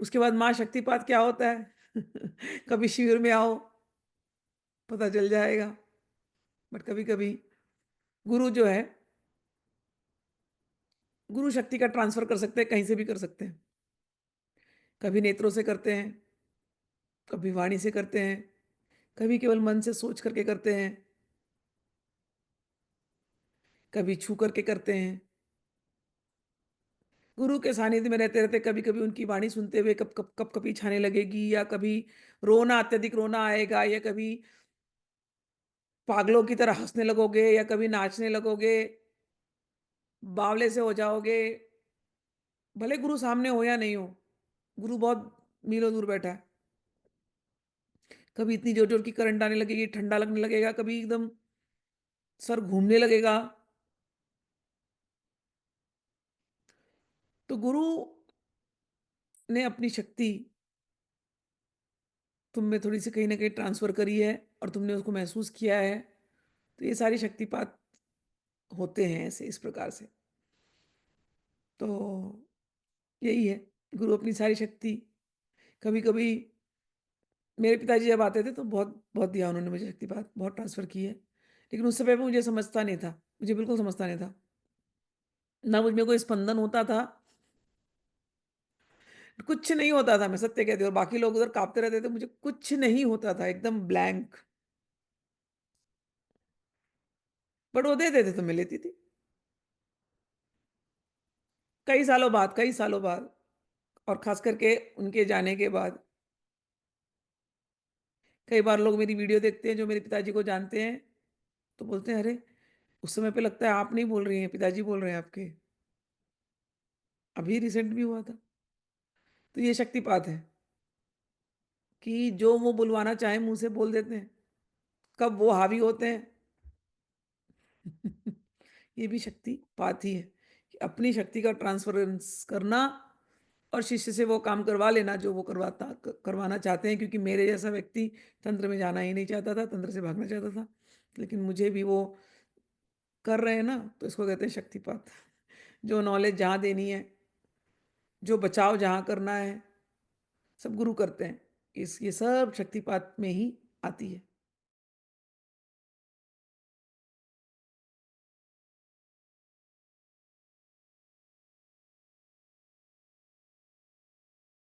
उसके बाद माँ शक्तिपात क्या होता है? कभी शिविर में आओ, पता चल जाएगा। बट कभी-कभी गुरु जो है, गुरु शक्ति का ट्रांसफ़र कर सकते हैं, कहीं से भी कर सकते हैं। कभी नेत्रों से करते हैं, कभी वाणी से करते हैं, कभी केवल मन से सोच करके करते हैं, कभी छू करके करते हैं। गुरु के सानिध्य में रहते-रहते कभी-कभी उनकी वाणी सुनते हुए कँपकँपी छाने लगेगी, या कभी रोना, अत्यधिक रोना आएगा, या कभी पागलों की तरह हँसने लगोगे, या कभी नाचने लगोगे, बावले से हो जाओगे। भले गुरु सामने हो या नहीं हो, गुरु बहुत मीलों दूर बैठा है। कभी इतनी जोर-जोर की करंट आने लगेगी, ठंडा लगने लगेगा, कभी एकदम सर घूमने लगेगा। तो गुरु ने अपनी शक्ति तुम में थोड़ी-सी कहीं न कहीं ट्रांसफ़र करी है, और तुमने उसको महसूस किया है। तो ये सारी शक्तिपात होते हैं ऐसे इस प्रकार से। तो यही है, गुरु अपनी सारी शक्ति, कभी-कभी मेरे पिताजी जब आते थे तो बहुत बहुत दिया उन्होंने मुझे शक्तिपात, बहुत ट्रांसफ़र की है। लेकिन उस समय पे मुझे समझता नहीं था, मुझे बिल्कुल समझता नहीं था। ना मुझ में कोई स्पंदन होता था, कुछ नहीं होता था, मैं सत्य कहती हूँ, और बाकी लोग उधर काँपते रहते थे, मुझे कुछ नहीं होता था, एकदम ब्लैंक। बट वो दे देते तो मैं लेती थी। कई सालों बाद, और ख़ास करके उनके जाने के बाद, कई बार लोग मेरी वीडियो देखते हैं जो मेरे पिताजी को जानते हैं, तो बोलते हैं, "अरे! उस समय पे लगता है आप नहीं बोल रही हैं, पिताजी बोल रहे हैं आपके।" अभी रिसेंट भी हुआ था। तो ये शक्तिपात है कि जो वो बुलवाना चाहें मुँह से बोल देते हैं। कब वो हावी होते हैं। ये भी शक्तिपात ही है कि अपनी शक्ति का ट्रांसफ़रेंस करना, और शिष्य से वो काम करवा लेना जो वो करवाना चाहते हैं, क्योंकि मेरे जैसा व्यक्ति तंत्र में जाना ही नहीं चाहता था, तंत्र से भागना चाहता था। लेकिन मुझे भी वो कर रहे हैं ना, तो इसको कहते हैं शक्तिपात। जो नॉलेज जहाँ देनी है, जो बचाव जहाँ करना है, सब गुरु करते हैं। ये सब शक्तिपात में ही आती है।